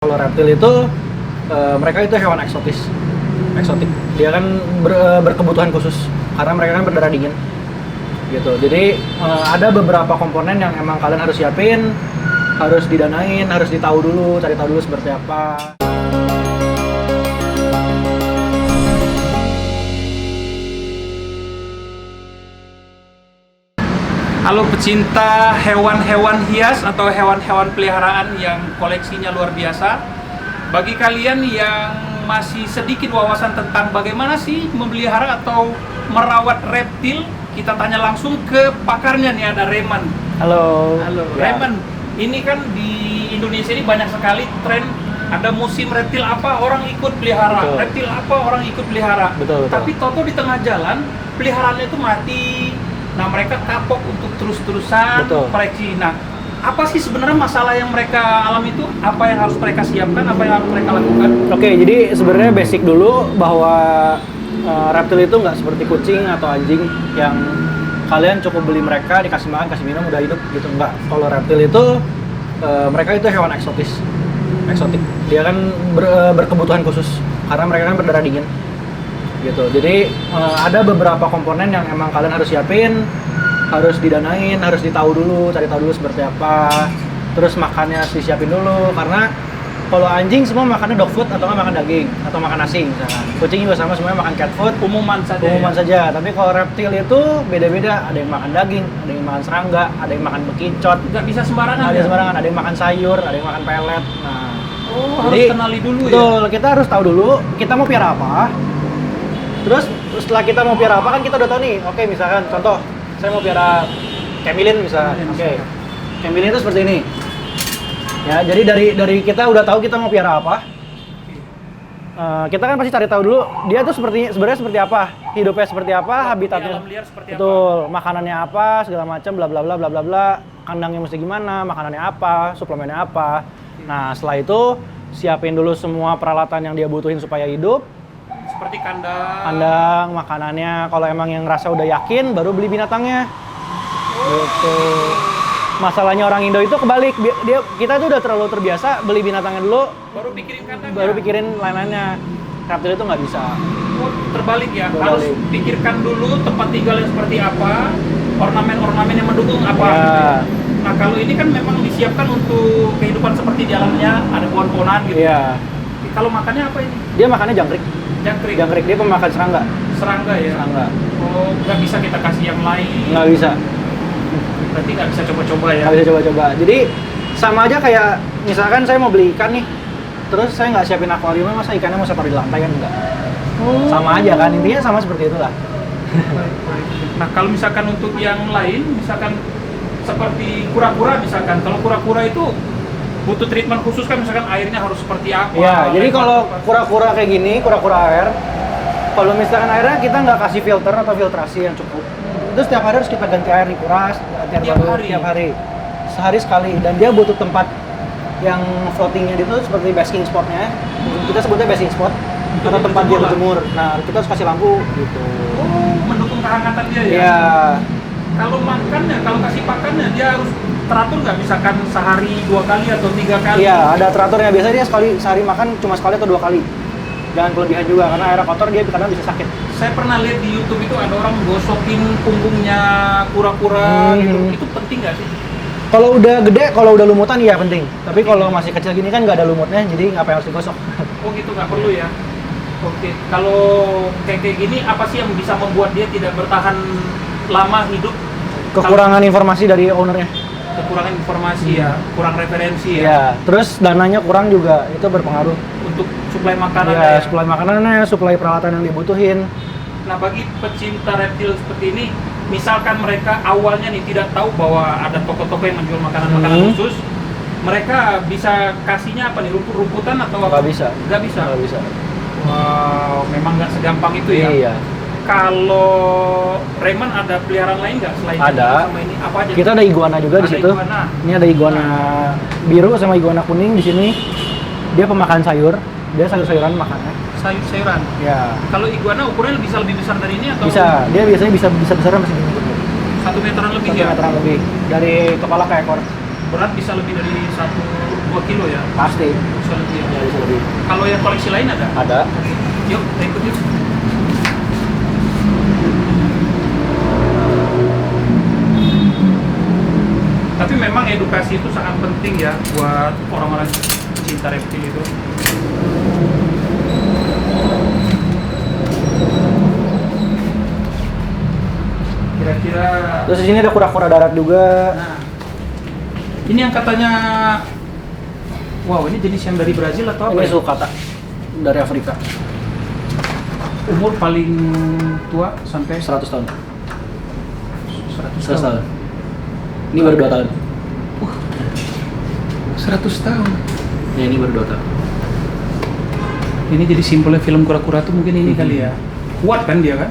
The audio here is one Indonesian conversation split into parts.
Kalau reptil itu mereka itu hewan eksotik. Dia kan berkebutuhan khusus karena mereka kan berdarah dingin. Gitu. Jadi ada beberapa komponen yang emang kalian harus siapin, harus didanain, harus cari tahu dulu seperti apa. Halo pecinta hewan-hewan hias atau hewan-hewan peliharaan yang koleksinya luar biasa. Bagi kalian yang masih sedikit wawasan tentang bagaimana sih memelihara atau merawat reptil, kita tanya langsung ke pakarnya nih, ada Reman. Halo. Ya. Reman, ini kan di Indonesia ini banyak sekali tren, ada musim reptil apa orang ikut pelihara, Betul. reptil apa orang ikut pelihara. Betul. Tapi toto di tengah jalan peliharaannya itu mati. Nah, mereka kapok untuk terus-terusan koleksi. Nah, apa sih sebenarnya masalah yang mereka alami itu? Apa yang harus mereka siapkan? Apa yang harus mereka lakukan? Oke, jadi sebenarnya basic dulu bahwa reptil itu nggak seperti kucing atau anjing yang kalian cukup beli mereka, dikasih makan, kasih minum, udah hidup gitu. Enggak. Kalau reptil itu mereka itu hewan eksotik. Dia kan berkebutuhan khusus karena mereka kan berdarah dingin. Gitu. Jadi ada beberapa komponen yang emang kalian harus siapin, harus didanain, harus cari tahu dulu seperti apa. Terus makannya harus disiapin dulu karena kalau anjing semua makannya dog food atau makan daging atau makan nasi misalkan. Kucing juga sama, semuanya makan cat food, Umuman saja. saja. Tapi kalau reptil itu beda-beda, ada yang makan daging, ada yang makan serangga, ada yang makan bekicot. Nggak bisa sembarangan. Ada sembarangan, ada yang makan sayur, ada yang makan pelet. Nah, harus kenali dulu ya. Betul, kita harus tahu dulu kita mau piara apa. Terus setelah kita mau piara apa kan kita udah tahu nih. Oke, misalkan contoh, saya mau piara Camillin misalkan. Oke. Camillin itu seperti ini. Ya, jadi dari kita udah tahu kita mau piara apa. Kita kan pasti cari tahu dulu dia tuh sebenarnya seperti apa, hidupnya seperti apa, habitatnya. Alam liar seperti Betul, makanannya apa, segala macam bla bla bla bla bla bla. Kandangnya mesti gimana, makanannya apa, suplemennya apa. Nah, setelah itu siapin dulu semua peralatan yang dia butuhin supaya hidup. Seperti kandang, Makanannya, kalau emang yang ngerasa udah yakin baru beli binatangnya. Gitu. Masalahnya orang Indo itu kebalik, kita tuh udah terlalu terbiasa beli binatangnya dulu, baru pikirin kandangnya. baru pikirin lain-lainnya. Reptil itu nggak bisa. Oh, terbalik ya, harus pikirkan dulu tempat tinggalnya seperti apa, ornamen-ornamen yang mendukung apa. Ya. Gitu. Nah, kalau ini kan memang disiapkan untuk kehidupan seperti di alamnya, ada pohon-pohonan gitu. Iya. Kalau makannya apa ini? Dia makannya jangkrik. Jangkrik, dia pemakan serangga. Serangga ya? Serangga. Oh, nggak bisa kita kasih yang lain? Nggak bisa. Berarti nggak bisa coba-coba ya? Nggak bisa coba-coba. Jadi sama aja kayak misalkan saya mau beli ikan nih, terus saya nggak siapin akuariumnya, masa ikannya mau saya taruh di lantai kan enggak? Sama aja kan, intinya sama seperti itulah. Nah, kalau misalkan untuk yang lain, misalkan seperti kura-kura misalkan, kalau kura-kura itu butuh treatment khusus kan, misalkan airnya harus seperti apa? Ya, jadi kalau kura-kura kayak gini, kura-kura air, kalau misalkan airnya kita nggak kasih filter atau filtrasi yang cukup, itu setiap hari harus kita ganti air, dikuras, tiap hari, sehari sekali, dan dia butuh tempat yang floatingnya itu seperti basking spotnya, kita sebutnya basking spot, atau tempat dia berjemur. Nah, kita harus kasih lampu gitu. Oh, mendukung kehangatan dia ya? Iya. Kalau makannya, kalau kasih pakannya, dia harus teratur nggak? Misalkan sehari 2 kali atau 3 kali? Iya, ada teraturnya. Biasanya dia sehari makan cuma sekali atau 2 kali. Jangan kelebihan juga, karena airnya kotor dia kadang bisa sakit. Saya pernah lihat di YouTube itu ada orang gosokin punggungnya kura-kura gitu. Itu penting nggak sih? Kalau udah gede, kalau udah lumutan iya penting. Tapi kalau masih kecil gini kan nggak ada lumutnya, jadi ngapain harus digosok. Oh gitu, nggak perlu ya? Oke, kalau kayak gini apa sih yang bisa membuat dia tidak bertahan lama hidup? Kekurangan informasi dari ownernya. Kekurangan informasi ya, kurang referensi ya. Ya, terus dananya kurang juga, itu berpengaruh. Untuk suplai makanan Ya, suplai makanannya, suplai peralatan yang dibutuhin. Nah, bagi pecinta reptil seperti ini, misalkan mereka awalnya nih tidak tahu bahwa ada toko-toko yang menjual makanan-makanan khusus, mereka bisa kasihnya apa nih, rumput-rumputan atau apa? Nggak bisa. Nggak bisa? Nggak bisa. Wow, memang nggak segampang itu ya? Iya. Kalau Reman ada peliharaan lain nggak selain Ada. sama ini? Apa aja? Kita ada iguana juga di Ada situ. iguana. Ini ada iguana biru sama iguana kuning di sini. Dia pemakan sayur. Dia sayur-sayuran makannya. Sayur-sayuran. Ya. Kalau iguana ukurannya bisa lebih besar dari ini atau? Bisa. Dia biasanya bisa besar masih gini. 1 meteran lebih 1 ya? meteran lebih. Dari kepala ke ekor. Berat bisa lebih dari 1 2 kilo ya? Pasti. Bisa lebih ya? Ya, bisa lebih. Kalau yang koleksi lain ada? Ada. Yuk, kita ikut yuk. Tapi memang edukasi itu sangat penting ya buat orang-orang cinta reptil itu. Kira-kira. Terus di sini ada kura-kura darat juga. Nah, ini yang katanya, wow, ini jenis yang dari Brazil atau apa? Ini Ya? sulcata dari Afrika. Umur paling tua sampai 100 tahun. 100 100 tahun. tahun. Ini baru 2 tahun. 100 tahun. Ya, ini baru 2 tahun. Ini jadi simpelnya film kura-kura tuh mungkin ini kali ya. Kuat kan dia kan?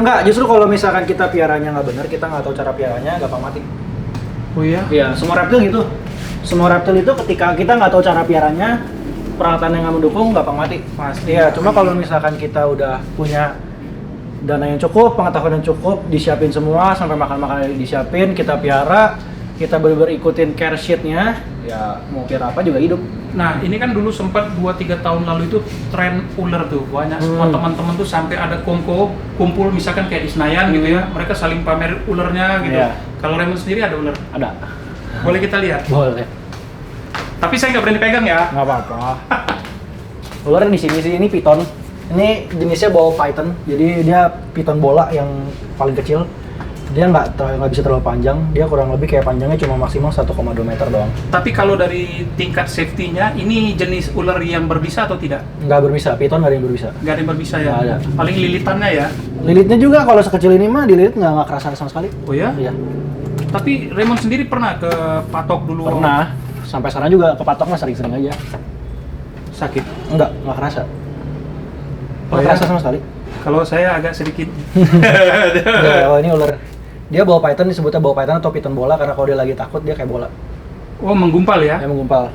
Enggak, justru kalau misalkan kita piaranya nggak benar, kita nggak tahu cara piaranya, gampang mati. Oh iya. Iya, semua reptil gitu. Semua reptil itu ketika kita nggak tahu cara piaranya, peralatan yang nggak mendukung, gampang mati. Pasti. Iya, cuma kalau misalkan kita udah punya dana yang cukup, pengetahuan yang cukup, disiapin semua, sampai makan-makan disiapin, kita piara, kita bener-bener ikutin care sheet-nya, ya mau piara apa juga hidup. Nah, ini kan dulu sempat 2-3 tahun lalu itu tren ular tuh. Banyak semua teman-teman tuh sampai ada kumpul misalkan kayak di Senayan gitu ya. Mereka saling pamer ularnya gitu. Iya. Kalau Raymond sendiri ada ular? Ada. Boleh kita lihat? Boleh. Tapi saya nggak berani pegang ya. Nggak apa-apa. Ular di sini sih, ini piton. Ini jenisnya ball python, jadi dia piton bola yang paling kecil. Dia nggak bisa terlalu panjang, dia kurang lebih kayak panjangnya cuma maksimal 1,2 meter doang. Tapi kalau dari tingkat safety-nya, ini jenis ular yang berbisa atau tidak? Nggak berbisa, piton nggak ada yang berbisa. Nggak ada yang berbisa ya? Nggak ada. Paling lilitannya ya? Lilitnya juga kalau sekecil ini mah dililit nggak kerasa sama sekali. Oh ya? Iya. Tapi Raymond sendiri pernah ke patok dulu? Pernah. Sampai sekarang juga ke patok mah sering-sering aja. Sakit? Nggak kerasa. Oh Nggak ya? kerasa sama sekali. Kalau saya agak sedikit. Ya, ini ular. Dia ball python, disebutnya ball python atau piton bola karena kalau dia lagi takut dia kayak bola. Oh, menggumpal ya? Dia menggumpal.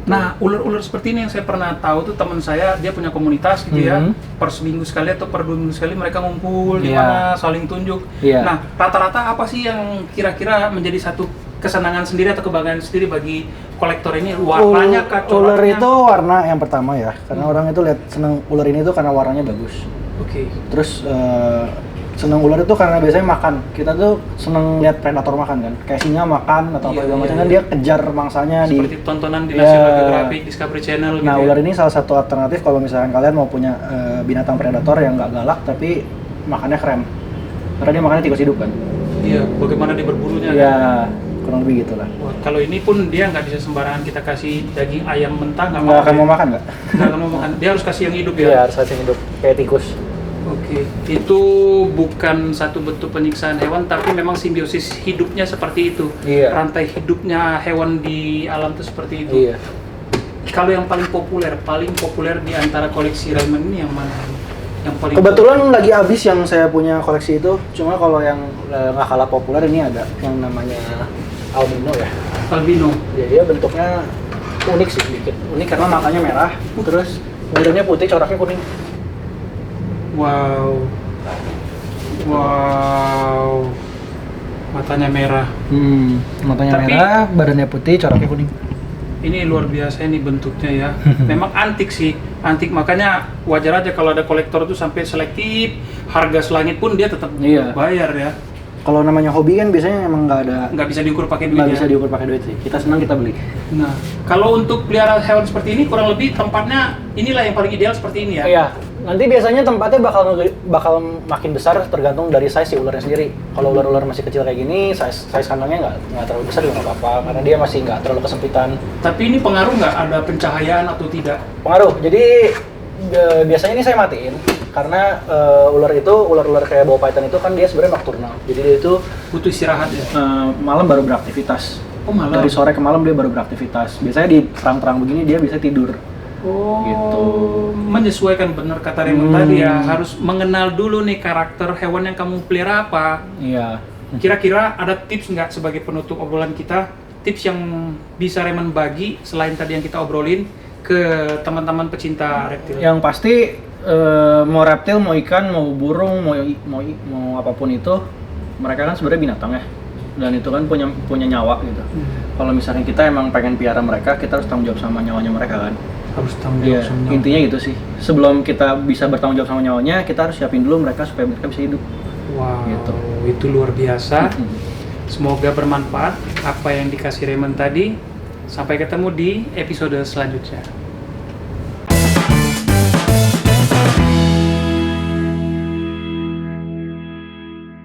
Nah, ular-ular seperti ini yang saya pernah tahu tuh teman saya, dia punya komunitas gitu ya. Per seminggu sekali atau per 2 minggu sekali mereka ngumpul di Iya. mana saling tunjuk. Iya. Nah, rata-rata apa sih yang kira-kira menjadi satu kesenangan sendiri atau kebanggaan sendiri bagi kolektor ini? Warnanya kah? Ular coraknya? itu warna yang pertama ya, karena orang itu lihat seneng ular ini tuh karena warnanya bagus. Oke. Terus seneng ular itu karena biasanya makan. Kita tuh seneng lihat predator makan kan, kayak singa makan atau apa Iya, segala iya, macam kan iya. dia kejar mangsanya di. Seperti tontonan di Iya. National Geographic, Discovery Channel gitu. Nah, ya. ular ini salah satu alternatif kalau misalkan kalian mau punya binatang predator yang nggak galak tapi makannya keren. Karena dia makannya tikus hidup kan. Iya, bagaimana dia berburunya kan? Iya, kurang lebih gitulah. Wah, kalau ini pun dia nggak bisa sembarangan kita kasih daging ayam mentah, nggak Nggak akan ya? mau makan nggak? Nggak akan mau makan. Dia harus kasih yang hidup ya. Iya, harus kasih hidup kayak tikus. Oke, itu bukan satu bentuk penyiksaan hewan, tapi memang simbiosis hidupnya seperti itu. Iya. Rantai hidupnya hewan di alam itu seperti itu. Iya. Kalau yang paling populer di antara koleksi Raymond ini yang mana? Yang paling Kebetulan lagi habis yang saya punya koleksi itu. Cuma kalau yang nggak kalah populer ini ada yang namanya albino ya. albino. Ya, dia bentuknya unik sih sedikit. Unik karena matanya merah, terus badannya putih, coraknya kuning. Wow. Wow. Matanya merah. Matanya Tapi- merah, badannya putih, coraknya kuning. Ini luar biasa ini bentuknya ya. Memang antik sih. Antik, makanya wajar aja kalau ada kolektor tuh sampai selektif. Harga selangit pun dia tetap Iya. bayar ya. Kalau namanya hobi kan biasanya emang nggak ada, Nggak bisa diukur pakai duit nggak ya. bisa diukur pakai duit sih. Kita senang kita beli. Nah, kalau untuk pelihara hewan seperti ini kurang lebih tempatnya inilah yang paling ideal seperti ini ya. Iya. Nanti biasanya tempatnya bakal makin besar tergantung dari size si ularnya sendiri. Kalau ular-ular masih kecil kayak gini, size kandangnya nggak terlalu besar juga nggak apa-apa, karena dia masih nggak terlalu kesempitan. Tapi ini pengaruh nggak ada pencahayaan atau tidak? Pengaruh. Jadi biasanya ini saya matiin karena ular-ular kayak ball python itu kan dia sebenarnya nocturnal. Jadi dia itu Butuh istirahat ya. malam baru beraktivitas. Oh malam. Dari sore ke malam dia baru beraktivitas. Biasanya di terang-terang begini dia bisa tidur. Oh, Gitu. Menyesuaikan benar kata Raymond tadi ya, harus mengenal dulu nih karakter hewan yang kamu pelihara apa. Iya. Kira-kira ada tips nggak sebagai penutup obrolan kita? Tips yang bisa Raymond bagi selain tadi yang kita obrolin ke teman-teman pecinta reptil. Yang pasti mau reptil, mau ikan, mau burung, mau apapun itu, mereka kan sebenarnya binatang ya. dan itu kan punya nyawa gitu. Kalau misalnya kita emang pengen piara mereka, kita harus tanggung jawab sama nyawanya mereka kan. Harus tanggung jawab sama nyawa. Intinya gitu sih. Sebelum kita bisa bertanggung jawab sama nyawanya, kita harus siapin dulu mereka supaya mereka bisa hidup. Wow, Gitu. itu luar biasa. Semoga bermanfaat apa yang dikasih Raymond tadi. Sampai ketemu di episode selanjutnya.